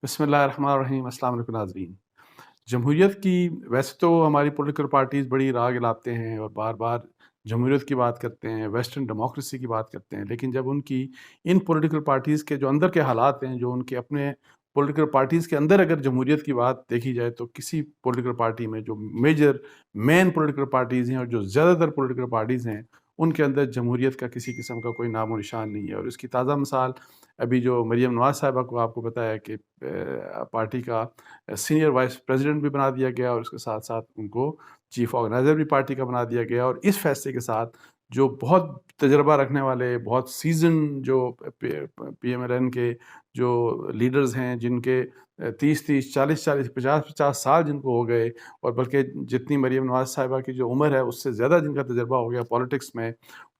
بسم اللہ الرحمن الرحیم۔ السلام علیکم ناظرین۔ جمہوریت کی ویسے تو ہماری پولیٹیکل پارٹیز بڑی راگ لاتے ہیں اور بار بار جمہوریت کی بات کرتے ہیں، ویسٹرن ڈیموکریسی کی بات کرتے ہیں، لیکن جب ان کی ان پولیٹیکل پارٹیز کے جو اندر کے حالات ہیں، جو ان کے اپنے پولیٹیکل پارٹیز کے اندر اگر جمہوریت کی بات دیکھی جائے تو کسی پولیٹیکل پارٹی میں جو مین پولیٹیکل پارٹیز ہیں اور جو زیادہ تر پولیٹیکل پارٹیز ہیں ان کے اندر جمہوریت کا کسی قسم کا کوئی نام و نشان نہیں ہے۔ اور اس کی تازہ مثال ابھی جو مریم نواز صاحبہ کو آپ کو پتہ ہے کہ پارٹی کا سینئر وائس پریزیڈنٹ بھی بنا دیا گیا اور اس کے ساتھ ساتھ ان کو چیف آرگنائزر بھی پارٹی کا بنا دیا گیا۔ اور اس فیصلے کے ساتھ جو بہت تجربہ رکھنے والے، بہت سیزن جو پی ایم ایل این کے جو لیڈرز ہیں، جن کے 30 40 50 سال جن کو ہو گئے، اور بلکہ جتنی مریم نواز صاحبہ کی جو عمر ہے اس سے زیادہ جن کا تجربہ ہو گیا پالیٹکس میں،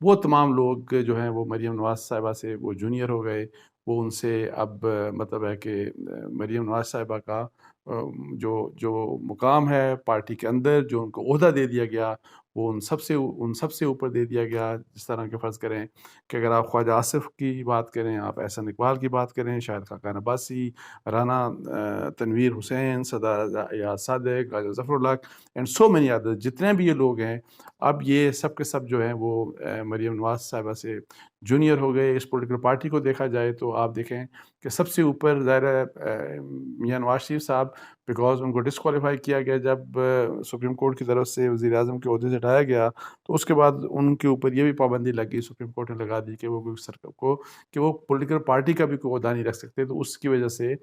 وہ تمام لوگ جو ہیں وہ مریم نواز صاحبہ سے وہ جونیئر ہو گئے۔ وہ ان سے اب مطلب ہے کہ مریم نواز صاحبہ کا جو مقام ہے پارٹی کے اندر، جو ان کو عہدہ دے دیا گیا، وہ ان سب سے اوپر دے دیا گیا۔ جس طرح کے فرض کریں کہ اگر آپ خواجہ آصف کی بات کریں، آپ احسن اقبال کی بات کریں، شاہد خاقان عباسی، رانا تنویر حسین، صدر ایاز صادق، غازی ظفر اللہ اینڈ سو مینی ادرز، جتنے بھی یہ لوگ ہیں، اب یہ سب کے سب جو ہیں وہ مریم نواز صاحبہ سے جونیئر ہو گئے۔ اس پولیٹیکل پارٹی کو دیکھا جائے تو آپ دیکھیں کہ سب سے اوپر ظاہر ہے میاں نواز شریف صاحب، بیکاز ان کو ڈسکوالیفائی کیا گیا جب سپریم کورٹ کی طرف سے وزیر اعظم کے عہدے سے ہٹایا گیا، تو اس کے بعد ان کے اوپر یہ بھی پابندی لگی، سپریم کورٹ نے لگا دی کہ وہ پولیٹیکل پارٹی کا بھی کوئی عہدہ نہیں رکھ سکتے۔ تو اس کی وجہ سے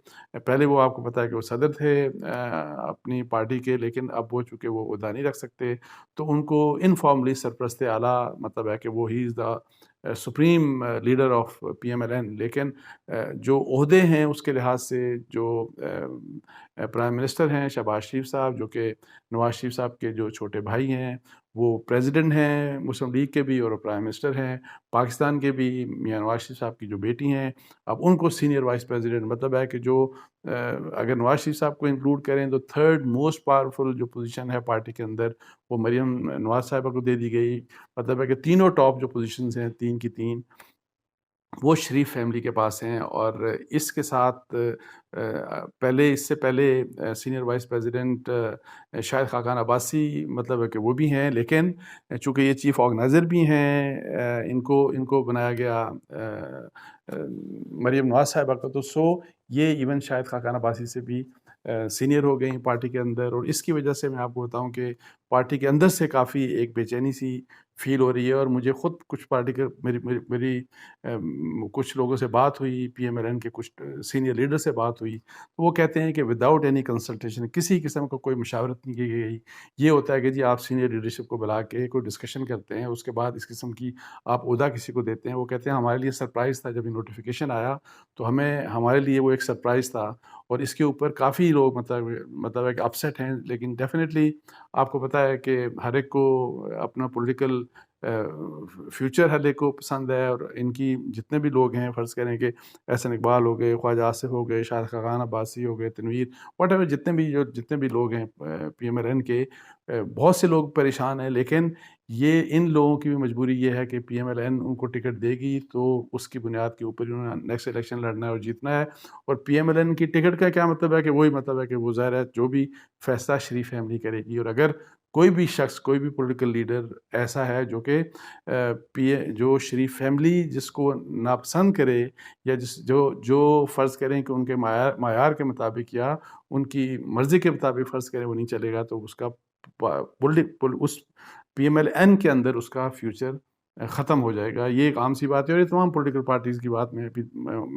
پہلے وہ آپ کو پتہ ہے کہ وہ صدر تھے اپنی پارٹی کے، لیکن اب وہ چونکہ وہ عہدہ نہیں رکھ سکتے تو ان کو انفارملی سرپرست اعلیٰ مطلب ہے کہ وہ ہی is the supreme leader of P M L N. لیکن جو عہدے ہیں اس کے لحاظ سے جو پرائم منسٹر ہیں شہباز شریف صاحب، جو کہ نواز شریف صاحب کے جو چھوٹے بھائی ہیں، وہ پریزیڈنٹ ہیں مسلم لیگ کے بھی اور پرائم منسٹر ہیں پاکستان کے بھی، میاں نواز شریف صاحب کی جو بیٹی ہیں، اب ان کو سینئر وائس پریزیڈنٹ مطلب ہے کہ جو اگر نواز شریف صاحب کو انکلوڈ کریں تو تھرڈ موسٹ پاورفل جو پوزیشن ہے پارٹی کے اندر وہ مریم نواز صاحبہ کو دے دی گئی۔ مطلب ہے کہ تینوں ٹاپ جو پوزیشنز ہیں، تین کی تین وہ شریف فیملی کے پاس ہیں۔ اور اس کے ساتھ اس سے پہلے senior vice president Shahid Khaqan Abbasi مطلب ہے کہ وہ بھی ہیں، لیکن چونکہ یہ چیف آرگنائزر بھی ہیں، ان کو بنایا گیا مریم نواز صاحبہ کا، تو یہ ایون شاہد خاقان عباسی سے بھی سینئر ہو گئی پارٹی کے اندر۔ اور اس کی وجہ سے میں آپ کو بتاؤں کہ پارٹی کے اندر سے کافی ایک بے چینی سی فیل ہو رہی ہے۔ اور مجھے خود کچھ پارٹی کے میری کچھ لوگوں سے بات ہوئی، پی ایم ایل این کے کچھ سینئر لیڈر سے بات ہوئی، تو وہ کہتے ہیں کہ وداؤٹ اینی کنسلٹیشن، کسی قسم کا کوئی مشاورت نہیں کی گئی۔ یہ ہوتا ہے کہ جی آپ سینئر لیڈرشپ کو بلا کے کوئی ڈسکشن کرتے ہیں، اس کے بعد اس قسم کی آپ عہدہ کسی کو دیتے ہیں۔ وہ کہتے ہیں ہمارے لیے سرپرائز تھا جب یہ نوٹیفیکیشن آیا، تو ہمارے لیے وہ ایک سرپرائز تھا، اور اس کے اوپر کافی لوگ مطلب ہے کہ اپسیٹ ہیں۔ لیکن ڈیفینیٹلی آپ کو پتہ ہے کہ ہر ایک کو اپنا پولیٹیکل فیوچر ہر ایک کو پسند ہے، اور ان کی جتنے بھی لوگ ہیں، فرض کریں کہ احسن اقبال ہو گئے، خواجہ آصف ہو گئے، شاہد خاقان عباسی ہو گئے، تنویر واٹ ایور، جتنے بھی لوگ ہیں پی ایم ایل این کے، بہت سے لوگ پریشان ہیں۔ لیکن ان لوگوں کی بھی مجبوری یہ ہے کہ پی ایم ایل این ان کو ٹکٹ دے گی تو اس کی بنیاد کے اوپر انہوں نے نیکسٹ الیکشن لڑنا ہے اور جیتنا ہے۔ اور پی ایم ایل این کی ٹکٹ کا کیا مطلب ہے کہ وہی مطلب ہے کہ وہ ظاہر ہے جو بھی فیصلہ شریف فیملی کرے گی۔ اور اگر کوئی بھی شخص، کوئی بھی پولیٹیکل لیڈر ایسا ہے جو کہ جو شریف فیملی جس کو ناپسند کرے، یا جو فرض کریں کہ ان کے معیار کے مطابق یا ان کی مرضی کے مطابق فرض کریں وہ نہیں چلے گا، تو اس کا اس پی ایم ایل این کے اندر اس کا فیوچر ختم ہو جائے گا۔ یہ ایک عام سی بات ہے، اور یہ تمام پولیٹیکل پارٹیز کی بات میں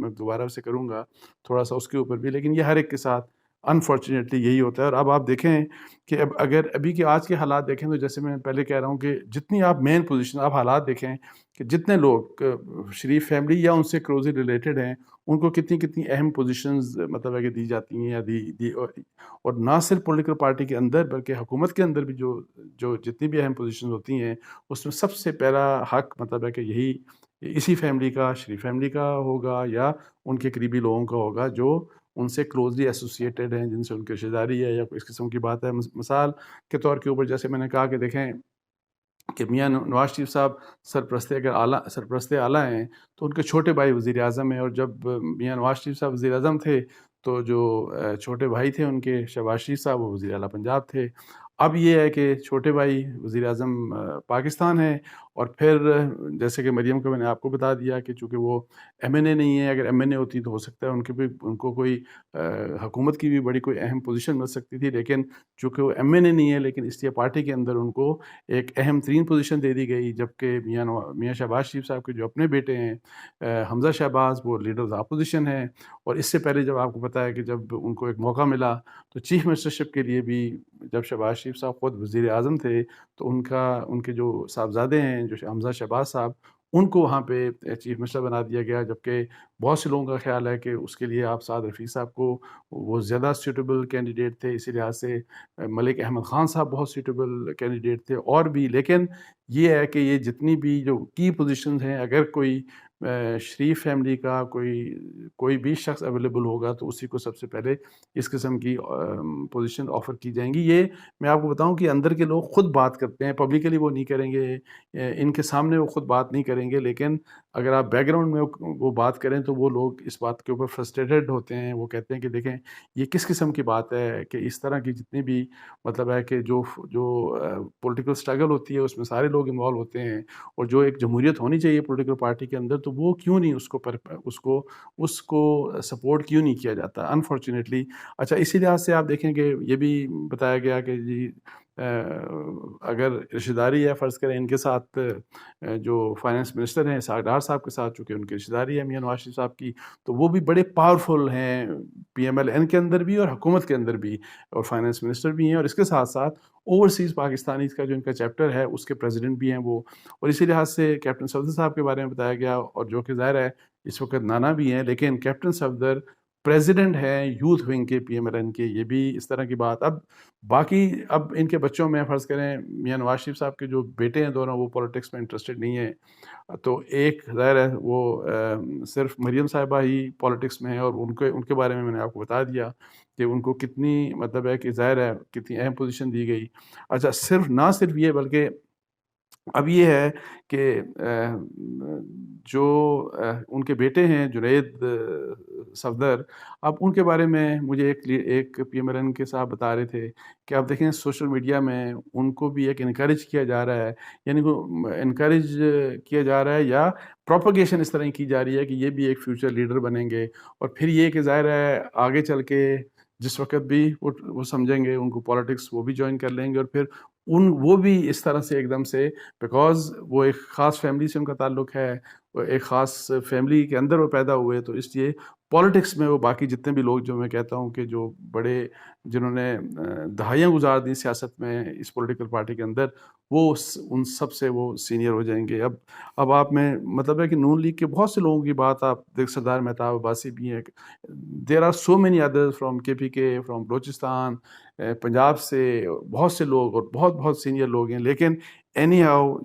دوبارہ سے کروں گا تھوڑا سا اس کے اوپر بھی، لیکن یہ ہر ایک کے ساتھ انفارچونیٹلی یہی ہوتا ہے۔ اور اب آپ دیکھیں کہ اگر ابھی کے آج کے حالات دیکھیں تو جیسے میں پہلے کہہ رہا ہوں کہ جتنی آپ مین پوزیشن، آپ حالات دیکھیں کہ جتنے لوگ شریف فیملی یا ان سے کلوزلی ریلیٹڈ ہیں، ان کو کتنی اہم پوزیشنز مطلب ہے کہ دی جاتی ہیں یا دی اور نہ صرف پولیٹیکل پارٹی کے اندر بلکہ حکومت کے اندر بھی جو جتنی بھی اہم پوزیشنز ہوتی ہیں، اس میں سب سے پہلا حق مطلب ہے کہ اسی فیملی کا، شریف فیملی کا ہوگا یا ان کے قریبی لوگوں کا ہوگا جو ان سے کلوزلی ایسوسیٹیڈ ہیں، جن سے ان کی رشتہ داری ہے یا کوئی اس قسم کی بات ہے۔ مثال کے طور کے اوپر جیسے میں نے کہا کہ دیکھیں کہ میاں نواز شریف صاحب سرپرست اعلیٰ ہیں، تو ان کے چھوٹے بھائی وزیر اعظم ہیں، اور جب میاں نواز شریف صاحب وزیر اعظم تھے تو جو چھوٹے بھائی تھے ان کے شہباز شریف صاحب وہ وزیر اعلیٰ پنجاب تھے. اب یہ ہے کہ چھوٹے بھائی وزیر اعظم پاکستان ہیں، اور پھر جیسے کہ مریم کو میں نے آپ کو بتا دیا کہ چونکہ وہ ایم این اے نہیں ہے، اگر ایم این اے ہوتی تو ہو سکتا ہے ان کو کوئی حکومت کی بھی بڑی کوئی اہم پوزیشن مل سکتی تھی، لیکن چونکہ وہ ایم این اے نہیں ہے، لیکن اس لیے پارٹی کے اندر ان کو ایک اہم ترین پوزیشن دے دی گئی. جبکہ میاں شہباز شریف صاحب کے جو اپنے بیٹے ہیں حمزہ شہباز، وہ لیڈر آف اپوزیشن ہیں. اور اس سے پہلے جب آپ کو پتہ ہے کہ جب ان کو ایک موقع ملا تو چیف منسٹرشپ کے لیے بھی، جب شہباز شریف صاحب خود وزیر اعظم تھے، تو ان کے جو صاحبزادے ہیں جو حمزہ شہباز صاحب، ان کو وہاں پہ چیف منسٹر بنا دیا گیا. جبکہ بہت سے لوگوں کا خیال ہے کہ اس کے لیے آپ سعد رفیق صاحب کو وہ زیادہ سیوٹیبل کینڈیڈیٹ تھے، اسی لحاظ سے ملک احمد خان صاحب بہت سیوٹیبل کینڈیڈیٹ تھے اور بھی. لیکن یہ ہے کہ یہ جتنی بھی جو کی پوزیشنز ہیں، اگر کوئی شریف فیملی کا کوئی بھی شخص اویلیبل ہوگا تو اسی کو سب سے پہلے اس قسم کی پوزیشن آفر کی جائیں گی. یہ میں آپ کو بتاؤں کہ اندر کے لوگ خود بات کرتے ہیں، پبلکلی وہ نہیں کریں گے، ان کے سامنے وہ خود بات نہیں کریں گے، لیکن اگر آپ بیک گراؤنڈ میں وہ بات کریں تو وہ لوگ اس بات کے اوپر فرسٹریٹڈ ہوتے ہیں. وہ کہتے ہیں کہ دیکھیں یہ کس قسم کی بات ہے کہ اس طرح کی جتنی بھی مطلب ہے کہ جو پولیٹیکل سٹرگل ہوتی ہے اس میں سارے لوگ انوالو ہوتے ہیں، اور جو ایک جمہوریت ہونی چاہیے پولیٹیکل پارٹی کے اندر تو وہ کیوں نہیں اس کو سپورٹ کیوں نہیں کیا جاتا انفارچونیٹلی. اچھا، اسی لحاظ سے آپ دیکھیں کہ یہ بھی بتایا گیا کہ جی اگر رشتہ داری ہے، فرض کریں ان کے ساتھ جو فائنانس منسٹر ہیں اسحاق ڈار صاحب کے ساتھ، چونکہ ان کی رشتہ داری ہے میاں نواز شریف صاحب کی، تو وہ بھی بڑے پاورفل ہیں پی ایم ایل این کے اندر بھی اور حکومت کے اندر بھی، اور فائنانس منسٹر بھی ہیں، اور اس کے ساتھ ساتھ اوورسیز پاکستانی کا جو ان کا چیپٹر ہے اس کے پریزیڈنٹ بھی ہیں وہ. اور اسی لحاظ سے کیپٹن صفدر صاحب کے بارے میں بتایا گیا، اور جو کہ ظاہر ہے اس وقت نانا بھی ہیں، لیکن کیپٹن صفدر پریزیڈنٹ ہیں یوتھ ونگ کے پی ایم ایل این کے. یہ بھی اس طرح کی بات. اب باقی ان کے بچوں میں فرض کریں میاں نواز شریف صاحب کے جو بیٹے ہیں دونوں، وہ پولیٹکس میں انٹرسٹڈ نہیں ہیں، تو ایک ظاہر ہے وہ صرف مریم صاحبہ ہی پالیٹکس میں ہے، اور ان کے بارے میں نے آپ کو بتا دیا کہ ان کو کتنی مطلب ہے کہ ظاہر ہے کتنی اہم پوزیشن دی گئی. اچھا، نہ صرف یہ بلکہ اب یہ ہے کہ جو ان کے بیٹے ہیں جنید صفدر، اب ان کے بارے میں مجھے ایک پی ایم ایل این کے صاحب بتا رہے تھے کہ آپ دیکھیں سوشل میڈیا میں ان کو بھی ایک انکریج کیا جا رہا ہے، یعنی انکریج کیا جا رہا ہے یا پروپیگیشن اس طرح کی جا رہی ہے کہ یہ بھی ایک فیوچر لیڈر بنیں گے. اور پھر یہ کہ ظاہر ہے آگے چل کے جس وقت بھی وہ سمجھیں گے ان کو پالیٹکس وہ بھی جوائن کر لیں گے، اور پھر وہ بھی اس طرح سے ایک دم سے، بیکاز وہ ایک خاص فیملی سے ان کا تعلق ہے، وہ ایک خاص فیملی کے اندر وہ پیدا ہوئے، تو اس لیے پالیٹکس میں وہ باقی جتنے بھی لوگ جو میں کہتا ہوں کہ جو بڑے جنہوں نے دہائیاں گزار دی سیاست میں اس پولیٹیکل پارٹی کے اندر، وہ ان سب سے وہ سینئر ہو جائیں گے. اب آپ میں مطلب ہے کہ نون لیگ کے بہت سے لوگوں کی بات آپ دیکھ، سردار مہتاب عباسی بھی ہیں، there are so many others from K P کے، فرام بلوچستان، پنجاب سے بہت سے لوگ اور بہت بہت سینئر لوگ ہیں. لیکن اینی ہاؤ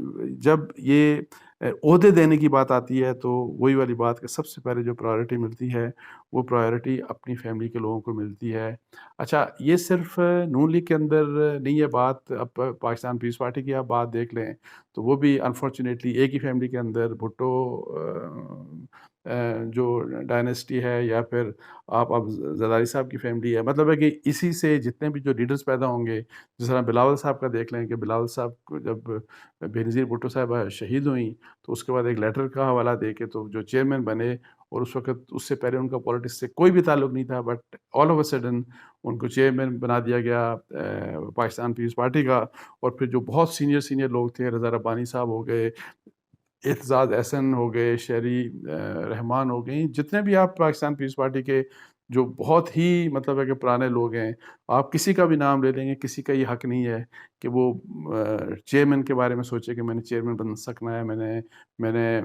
جب یہ عہدے دینے کی بات آتی ہے تو وہی والی بات کہ سب سے پہلے جو پرائیورٹی ملتی ہے وہ پرائیورٹی اپنی فیملی کے لوگوں کو ملتی ہے. اچھا، یہ صرف نون لیگ کے اندر نہیں ہے بات، اب پاکستان پیپلز پارٹی کی آپ بات دیکھ لیں تو وہ بھی انفارچونیٹلی ایک ہی فیملی کے اندر بھٹو جو ڈائنیسٹی ہے، یا پھر آپ اب زرداری صاحب کی فیملی ہے، مطلب ہے کہ اسی سے جتنے بھی جو لیڈرز پیدا ہوں گے، جس طرح بلاول صاحب کا دیکھ لیں کہ بلاول صاحب کو جب بے نظیر بھٹو صاحبہ شہید ہوئیں تو اس کے بعد ایک لیٹر کا حوالہ دے کے تو جو چیئرمین بنے، اور اس وقت اس سے پہلے ان کا پولیٹکس سے کوئی بھی تعلق نہیں تھا، but all of a sudden ان کو چیئرمین بنا دیا گیا پاکستان پیپلز پارٹی کا. اور پھر جو بہت سینئر لوگ تھے، رضا ربانی صاحب ہو گئے، اعتزاز احسن ہو گئے، شہری رحمان ہو گئیں، جتنے بھی آپ پاکستان پیپلز پارٹی کے جو بہت ہی مطلب ہے کہ پرانے لوگ ہیں، آپ کسی کا بھی نام لے لیں گے، کسی کا یہ حق نہیں ہے کہ وہ چیئرمین کے بارے میں سوچے کہ میں نے چیئرمین بن سکنا ہے، میں نے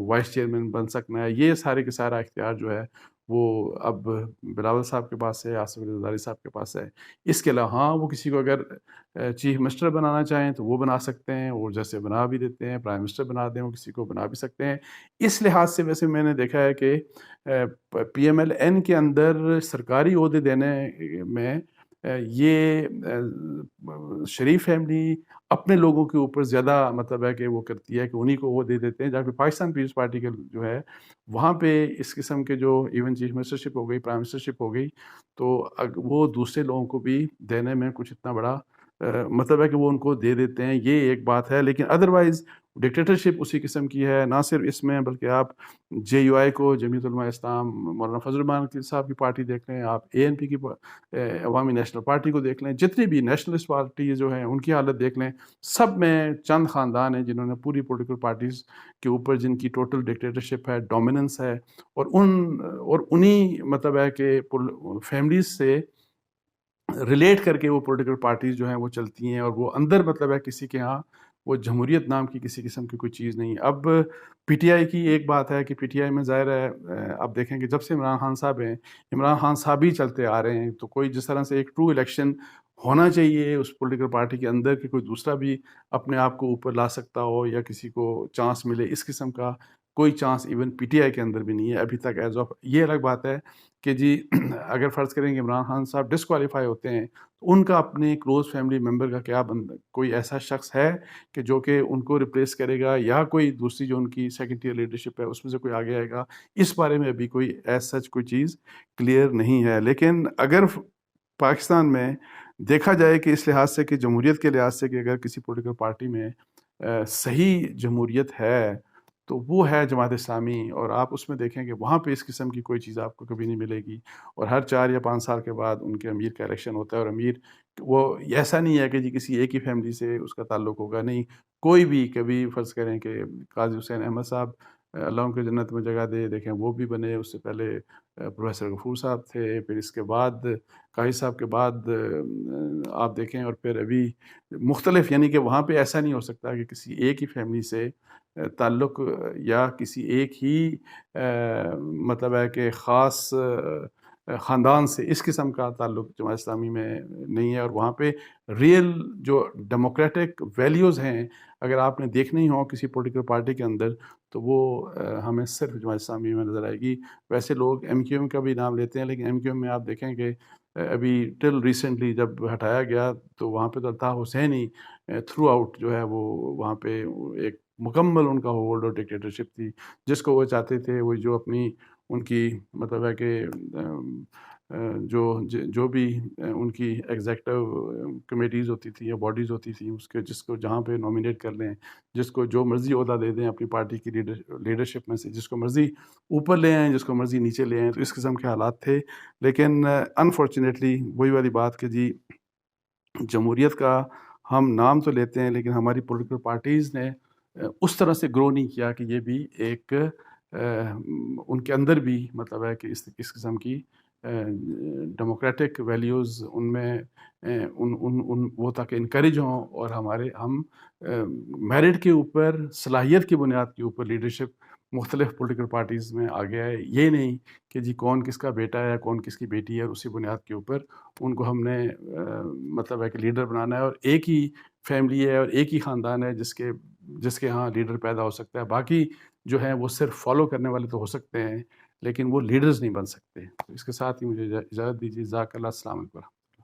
وائس چیئرمین بن سکنا ہے. یہ سارے کے سارا اختیار جو ہے وہ اب بلاول صاحب کے پاس ہے، آصف علی زرداری صاحب کے پاس ہے. اس کے علاوہ ہاں وہ کسی کو اگر چیف منسٹر بنانا چاہیں تو وہ بنا سکتے ہیں، اور جیسے بنا بھی دیتے ہیں، پرائم منسٹر بنا دیں وہ کسی کو بنا بھی سکتے ہیں. اس لحاظ سے ویسے میں نے دیکھا ہے کہ پی ایم ایل این کے اندر سرکاری عہدے دینے میں یہ شریف فیملی اپنے لوگوں کے اوپر زیادہ مطلب ہے کہ وہ کرتی ہے کہ انہی کو وہ دے دیتے ہیں، جبکہ پاکستان پیپلز پارٹی کا جو ہے وہاں پہ اس قسم کے جو ایون چیف منسٹرشپ ہو گئی، پرائم منسٹرشپ ہو گئی، تو وہ دوسرے لوگوں کو بھی دینے میں کچھ اتنا بڑا مطلب ہے کہ وہ ان کو دے دیتے ہیں، یہ ایک بات ہے۔ لیکن ادروائز ڈکٹیٹرشپ اسی قسم کی ہے، نہ صرف اس میں بلکہ آپ جے یو آئی کو، جمعیت علماء اسلام، مولانا فضل الرحمان صاحب کی پارٹی دیکھ لیں، آپ اے این پی کی عوامی نیشنل پارٹی کو دیکھ لیں، جتنی بھی نیشنلسٹ پارٹی جو ہیں ان کی حالت دیکھ لیں، سب میں چند خاندان ہیں جنہوں نے پوری پولیٹیکل پارٹیز کے اوپر جن کی ٹوٹل ڈکٹیٹرشپ ہے، ڈومیننس ہے، اور انہی مطلب ہے کہ فیملیز سے ریلیٹ کر کے وہ پولیٹیکل پارٹیز جو ہیں وہ چلتی ہیں، اور وہ اندر مطلب ہے کسی کے ہاں وہ جمہوریت نام کی کسی قسم کی کوئی چیز نہیں ہے۔ اب پی ٹی آئی کی ایک بات ہے کہ پی ٹی آئی میں ظاہر ہے آپ دیکھیں کہ جب سے عمران خان صاحب ہیں، عمران خان صاحب ہی چلتے آ رہے ہیں، تو کوئی جس طرح سے ایک ٹرو الیکشن ہونا چاہیے اس پولیٹیکل پارٹی کے اندر کہ کوئی دوسرا بھی اپنے آپ کو اوپر لا سکتا ہو یا کسی کو چانس ملے، اس قسم کا کوئی chance even P T I کے اندر بھی نہیں ہے ابھی تک ایز آف۔ یہ الگ بات ہے کہ جی اگر فرض کریں کہ عمران خان صاحب ڈسکوالیفائی ہوتے ہیں، تو ان کا اپنے کلوز فیملی ممبر کا کیا کوئی ایسا شخص ہے کہ جو کہ ان کو ریپلیس کرے گا، یا کوئی دوسری جو ان کی سیکنڈ ٹیئر لیڈرشپ ہے اس میں سے کوئی آگے آئے گا؟ اس بارے میں ابھی کوئی ایز سچ کوئی چیز کلیئر نہیں ہے۔ لیکن اگر پاکستان میں دیکھا جائے کہ اس لحاظ سے کہ جمہوریت کے لحاظ سے کہ اگر کسی پولیٹیکل پارٹی میں صحیح جمہوریت ہے تو وہ ہے جماعت اسلامی، اور آپ اس میں دیکھیں کہ وہاں پہ اس قسم کی کوئی چیز آپ کو کبھی نہیں ملے گی، اور ہر 4 یا 5 سال کے بعد ان کے امیر کا الیکشن ہوتا ہے، اور امیر وہ ایسا نہیں ہے کہ جی کسی ایک ہی فیملی سے اس کا تعلق ہوگا، نہیں، کوئی بھی کبھی فرض کریں کہ قاضی حسین احمد صاحب اللہ ان کو جنت میں جگہ دے، دیکھیں وہ بھی بنے، اس سے پہلے پروفیسر غفور صاحب تھے، پھر اس کے بعد قاضی صاحب کے بعد آپ دیکھیں، اور پھر ابھی مختلف، یعنی کہ وہاں پہ ایسا نہیں ہو سکتا کہ کسی ایک ہی فیملی سے تعلق یا کسی ایک ہی مطلب ہے کہ خاص خاندان سے اس قسم کا تعلق جماعت اسلامی میں نہیں ہے، اور وہاں پہ ریئل جو ڈیموکریٹک ویلیوز ہیں اگر آپ نے دیکھنے ہی ہوں کسی پولیٹیکل پارٹی کے اندر، تو وہ ہمیں صرف جماعت اسلامی میں نظر آئے گی۔ ویسے لوگ ایم کیو ایم کا بھی نام لیتے ہیں، لیکن ایم کیو ایم میں آپ دیکھیں کہ ابھی ٹل ریسنٹلی جب ہٹایا گیا تو وہاں پہ تو الطاف حسین ہی تھرو آؤٹ جو ہے وہ وہاں پہ ایک مکمل ان کا ہولڈ اور ڈکٹیٹرشپ تھی، جس کو وہ چاہتے تھے، وہ جو اپنی ان کی مطلب ہے کہ جو بھی ان کی ایگزیکٹو کمیٹیز ہوتی تھیں یا باڈیز ہوتی تھیں، اس کے جس کو جہاں پہ نومینیٹ کر لیں، جس کو جو مرضی عہدہ دے دیں اپنی پارٹی کی لیڈرشپ میں سے، جس کو مرضی اوپر لے آئیں، جس کو مرضی نیچے لے آئیں، تو اس قسم کے حالات تھے۔ لیکن انفارچونیٹلی وہی والی بات کہ جی جمہوریت کا ہم نام تو لیتے ہیں، لیکن ہماری پولیٹیکل پارٹیز نے اس طرح سے گرو نہیں کیا کہ یہ بھی ایک ان کے اندر بھی مطلب ہے کہ اس قسم کی ڈیموکریٹک ویلیوز ان میں وہ تاکہ انکریج ہوں، اور ہم میرٹ کے اوپر، صلاحیت کی بنیاد کے اوپر لیڈرشپ مختلف پولیٹیکل پارٹیز میں آگے آئے، یہ نہیں کہ جی کون کس کا بیٹا ہے، کون کس کی بیٹی ہے، اور اسی بنیاد کے اوپر ان کو ہم نے مطلب ہے کہ لیڈر بنانا ہے، اور ایک ہی فیملی ہے اور ایک ہی خاندان ہے جس کے ہاں لیڈر پیدا ہو سکتا ہے، باقی جو ہیں وہ صرف فالو کرنے والے تو ہو سکتے ہیں لیکن وہ لیڈرز نہیں بن سکتے۔ اس کے ساتھ ہی مجھے اجازت دیجیے، جزاک اللہ، السلام علیکم۔